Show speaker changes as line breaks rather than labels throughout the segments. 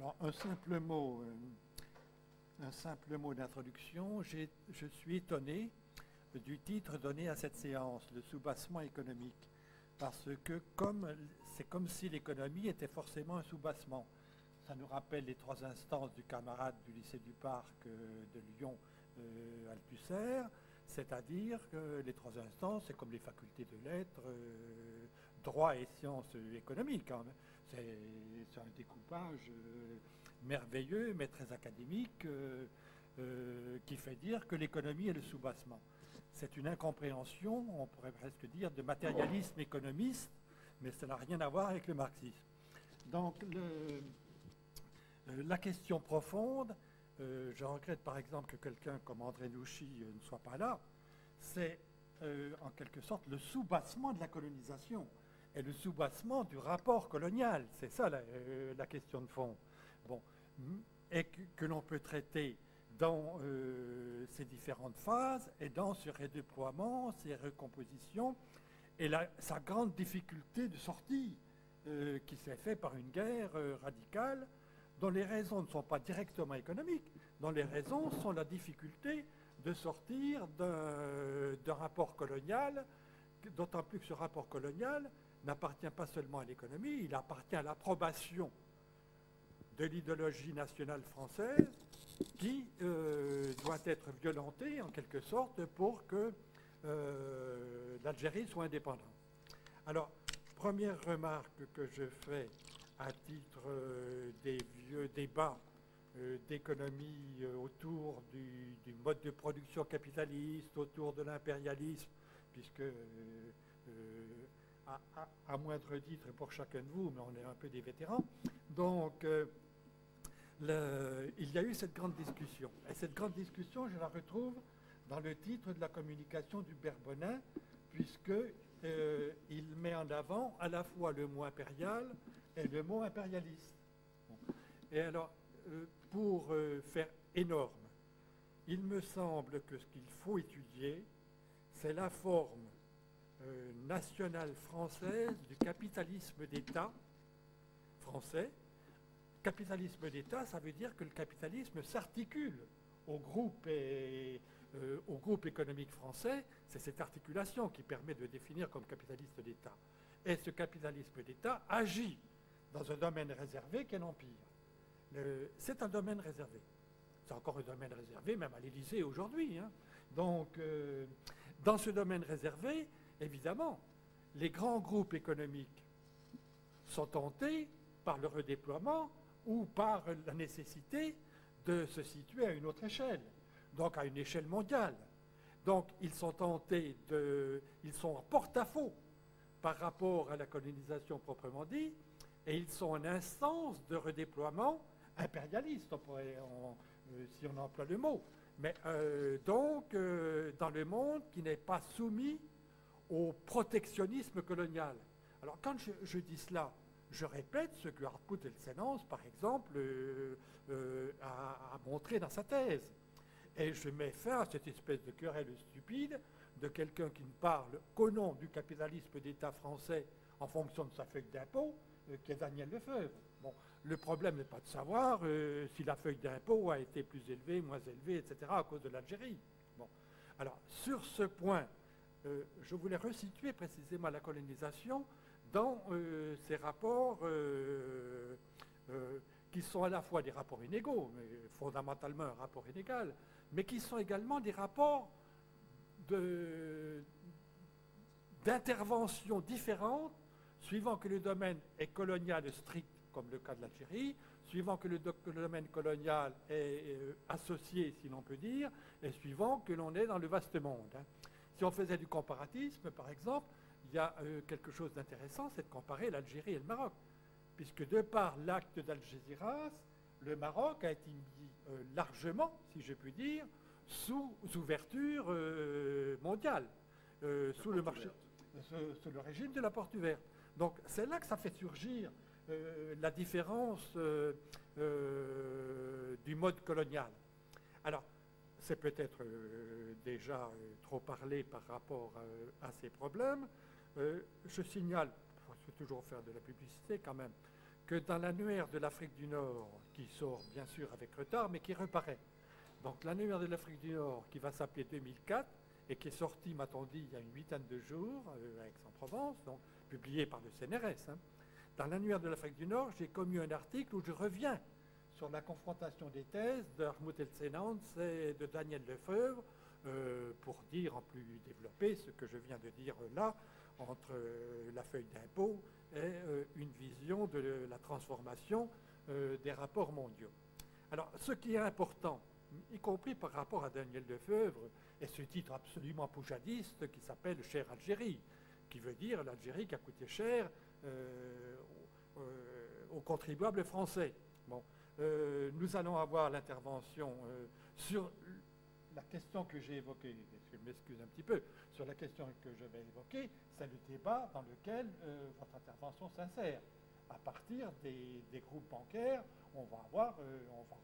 Alors, un simple mot d'introduction. Je suis étonné du titre donné à cette séance, le soubassement économique, parce que c'est comme si l'économie était forcément un soubassement. Ça nous rappelle les trois instances du camarade du lycée du Parc de Lyon, Althusser, c'est-à-dire que les trois instances, c'est comme les facultés de lettres, droit et sciences économiques, hein. C'est un découpage merveilleux, mais très académique, qui fait dire que l'économie est le soubassement. C'est une incompréhension, on pourrait presque dire, de matérialisme économiste, mais ça n'a rien à voir avec le marxisme. Donc, la question profonde, je regrette par exemple que quelqu'un comme André Nouchy ne soit pas là, c'est en quelque sorte le soubassement de la colonisation et le soubassement du rapport colonial. C'est ça la question de fond. Bon, et que l'on peut traiter dans ces différentes phases et dans ce redéploiement, ces recompositions, et sa grande difficulté de sortie qui s'est faite par une guerre radicale dont les raisons ne sont pas directement économiques, dont les raisons sont la difficulté de sortir d'un rapport colonial, d'autant plus que ce rapport colonial n'appartient pas seulement à l'économie, il appartient à l'approbation de l'idéologie nationale française qui doit être violentée en quelque sorte pour que l'Algérie soit indépendante. Alors, première remarque que je fais à titre des vieux débats d'économie autour du mode de production capitaliste, autour de l'impérialisme, puisque à moindre titre pour chacun de vous, mais on est un peu des vétérans. Donc, il y a eu cette grande discussion. Et cette grande discussion, je la retrouve dans le titre de la communication du Berbonin, puisqu'il met en avant à la fois le mot impérial et le mot impérialiste. Bon. Et alors, pour faire énorme, il me semble que ce qu'il faut étudier, c'est la forme nationale française du capitalisme d'État français. Capitalisme d'État, ça veut dire que le capitalisme s'articule au groupe économique français. C'est cette articulation qui permet de définir comme capitaliste d'État. Et ce capitalisme d'État agit dans un domaine réservé qu'est l'Empire. C'est un domaine réservé. C'est encore un domaine réservé, même à l'Élysée aujourd'hui, hein. Donc, dans ce domaine réservé, évidemment, les grands groupes économiques sont tentés par le redéploiement ou par la nécessité de se situer à une autre échelle, donc à une échelle mondiale. Donc, ils sont tentés ils sont en porte-à-faux par rapport à la colonisation proprement dit, et ils sont en instance de redéploiement impérialiste, si on emploie le mot. Mais donc, dans le monde qui n'est pas soumis au protectionnisme colonial. Alors, quand je dis cela, je répète ce que Hartmut Elsennens, par exemple, a montré dans sa thèse. Et je mets fin à cette espèce de querelle stupide de quelqu'un qui ne parle qu'au nom du capitalisme d'État français en fonction de sa feuille d'impôt, qui est Daniel Lefebvre. Bon, le problème n'est pas de savoir si la feuille d'impôt a été plus élevée, moins élevée, etc., à cause de l'Algérie. Bon. Alors, sur ce point, je voulais resituer précisément la colonisation dans ces rapports qui sont à la fois des rapports inégaux, mais fondamentalement un rapport inégal, mais qui sont également des rapports d'intervention différentes, suivant que le domaine est colonial strict, comme le cas de l'Algérie, suivant que le domaine colonial est associé, si l'on peut dire, et suivant que l'on est dans le vaste monde, hein. Si on faisait du comparatisme, par exemple, il y a quelque chose d'intéressant, c'est de comparer l'Algérie et le Maroc. Puisque de par l'acte d'Algésiras, le Maroc a été mis largement, si je puis dire, sous ouverture mondiale, sous le régime de la porte ouverte. Donc c'est là que ça fait surgir la différence du mode colonial. Alors, c'est peut-être déjà trop parlé par rapport à ces problèmes. Je signale, il faut toujours faire de la publicité quand même, que dans l'annuaire de l'Afrique du Nord, qui sort bien sûr avec retard, mais qui reparaît. Donc l'annuaire de l'Afrique du Nord, qui va s'appeler 2004, et qui est sorti, m'a-t-on dit, il y a une huitaine de jours, à Aix-en-Provence, donc publié par le CNRS. Hein. Dans l'annuaire de l'Afrique du Nord, j'ai commis un article où je reviens sur la confrontation des thèses de Hartmut Elsenans et de Daniel Lefebvre, pour dire en plus développé ce que je viens de dire là, entre la feuille d'impôt et une vision de la transformation des rapports mondiaux. Alors, ce qui est important, y compris par rapport à Daniel Lefebvre, est ce titre absolument poujadiste qui s'appelle « Chère Algérie », qui veut dire l'Algérie qui a coûté cher aux contribuables français. Bon, nous allons avoir l'intervention sur la question que j'ai évoquée, je m'excuse un petit peu, sur la question que je vais évoquer, c'est le débat dans lequel votre intervention s'insère. À partir des groupes bancaires, on va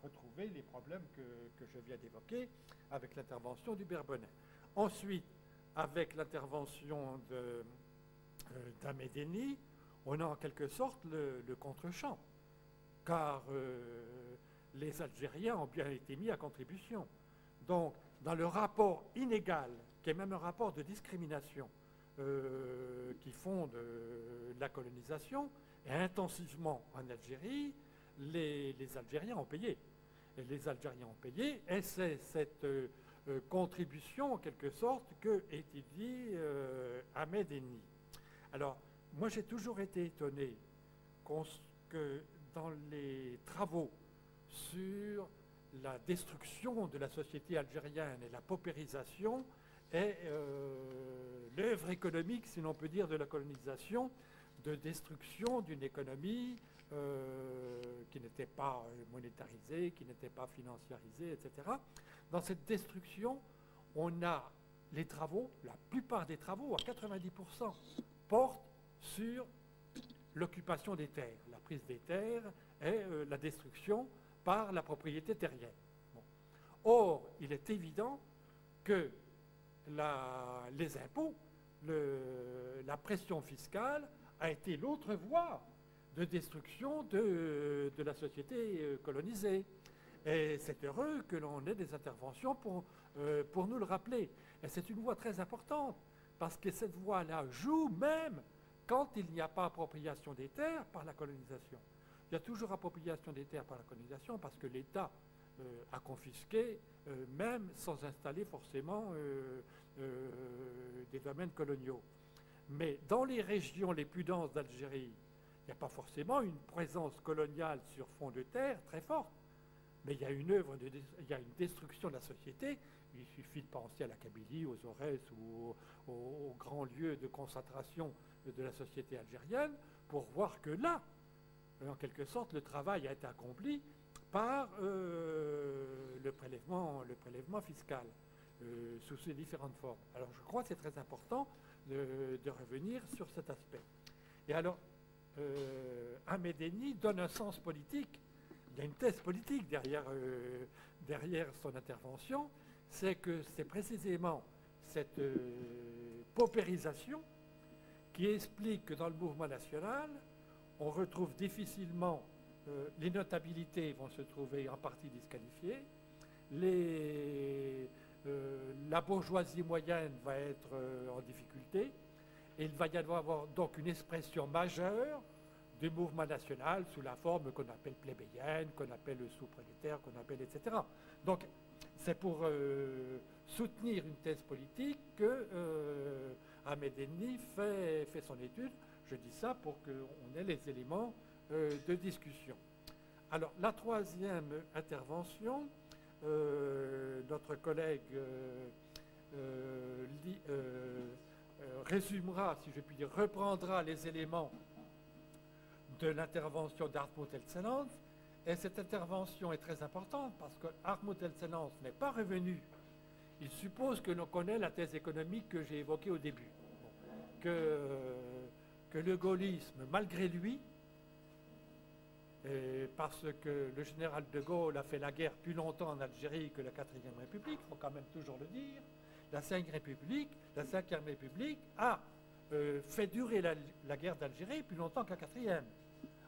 retrouver les problèmes que je viens d'évoquer avec l'intervention d'Hubert Bonnet. Ensuite, avec l'intervention d'Ahmed-Eni, on a en quelque sorte le contre-champ, car les Algériens ont bien été mis à contribution. Donc, dans le rapport inégal, qui est même un rapport de discrimination qui fonde la colonisation, et intensivement en Algérie, les Algériens ont payé. Et les Algériens ont payé, et c'est cette contribution, en quelque sorte, que étudie Ahmed-Eni. Alors, moi, j'ai toujours été étonné que dans les travaux sur la destruction de la société algérienne et la paupérisation est l'œuvre économique, si l'on peut dire, de la colonisation, de destruction d'une économie qui n'était pas monétarisée, qui n'était pas financiarisée, etc. Dans cette destruction, on a les travaux, la plupart des travaux, à 90%, portent sur l'occupation des terres, la prise des terres et la destruction par la propriété terrienne. Bon. Or, il est évident que les impôts, la pression fiscale a été l'autre voie de destruction de la société colonisée. Et c'est heureux que l'on ait des interventions pour nous le rappeler. Et c'est une voie très importante, parce que cette voie-là joue même quand il n'y a pas appropriation des terres par la colonisation. Il y a toujours appropriation des terres par la colonisation parce que l'État a confisqué, même sans installer forcément des domaines coloniaux. Mais dans les régions les plus denses d'Algérie, il n'y a pas forcément une présence coloniale sur fond de terre très forte. Mais il y a une destruction de la société. Il suffit de penser à la Kabylie, aux Aurès ou aux grands lieux de concentration de la société algérienne pour voir que là, en quelque sorte, le travail a été accompli par le prélèvement fiscal sous ses différentes formes. Alors je crois que c'est très important de revenir sur cet aspect. Et alors, Ahmed-Eni donne un sens politique. Il y a une thèse politique derrière son intervention, c'est que c'est précisément cette paupérisation qui explique que dans le mouvement national, on retrouve difficilement, les notabilités vont se trouver en partie disqualifiées, la bourgeoisie moyenne va être en difficulté, et il va y avoir donc une expression majeure du mouvement national sous la forme qu'on appelle plébéienne, qu'on appelle sous-prolétaire, qu'on appelle etc. Donc c'est pour soutenir une thèse politique que Ahmed-Eni fait son étude. Je dis ça pour qu'on ait les éléments de discussion. Alors la troisième intervention, notre collègue résumera, si je puis dire, reprendra les éléments de l'intervention d'Hartmut Elsenans. Et cette intervention est très importante parce que Hartmut Elsenans n'est pas revenu. Il suppose que l'on connaît la thèse économique que j'ai évoquée au début. Que le gaullisme, malgré lui, parce que le général de Gaulle a fait la guerre plus longtemps en Algérie que la 4e République, il faut quand même toujours le dire, la 5e République a fait durer la guerre d'Algérie plus longtemps que la 4e.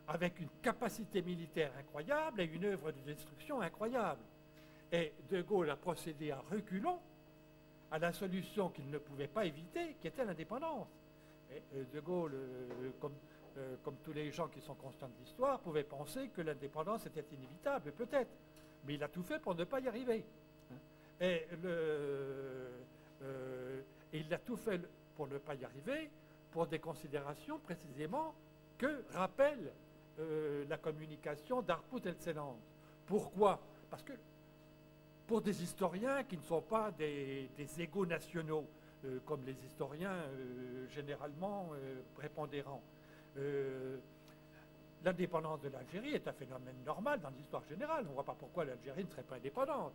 avec une capacité militaire incroyable et une œuvre de destruction incroyable. Et De Gaulle a procédé à reculons à la solution qu'il ne pouvait pas éviter, qui était l'indépendance. De Gaulle, comme tous les gens qui sont conscients de l'histoire, pouvait penser que l'indépendance était inévitable, peut-être, mais il a tout fait pour ne pas y arriver. Et il a tout fait pour ne pas y arriver, pour des considérations précisément que rappelle la communication d'Harput-Elsenland. Pourquoi? Parce que pour des historiens qui ne sont pas des égaux nationaux, comme les historiens généralement prépondérants, l'indépendance de l'Algérie est un phénomène normal dans l'histoire générale. On ne voit pas pourquoi l'Algérie ne serait pas indépendante.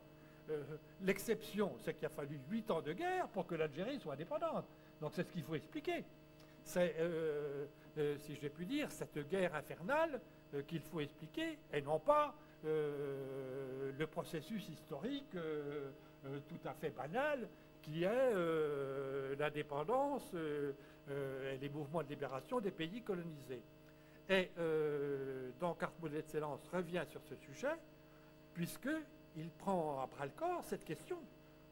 L'exception, c'est qu'il a fallu 8 ans de guerre pour que l'Algérie soit indépendante. Donc c'est ce qu'il faut expliquer. C'est, si je puis dire, cette guerre infernale qu'il faut expliquer, et non pas le processus historique tout à fait banal qui est l'indépendance et les mouvements de libération des pays colonisés. Et donc Harput-Elsenland revient sur ce sujet, puisqu'il prend à bras-le-corps cette question.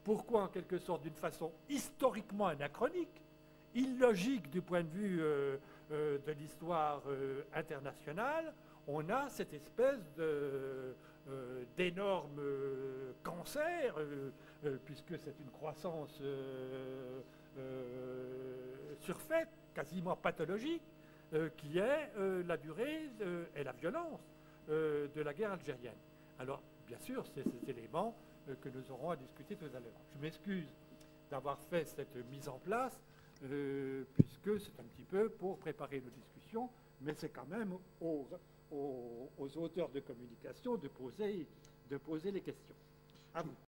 Pourquoi, en quelque sorte, d'une façon historiquement anachronique, illogique du point de vue de l'histoire internationale, on a cette espèce d'énorme cancer, puisque c'est une croissance surfaite, quasiment pathologique, qui est la durée et la violence de la guerre algérienne. Alors, bien sûr, c'est ces éléments que nous aurons à discuter tout à l'heure. Je m'excuse d'avoir fait cette mise en place, puisque c'est un petit peu pour préparer nos discussions, mais c'est quand même aux auteurs de communication de poser les questions. À vous.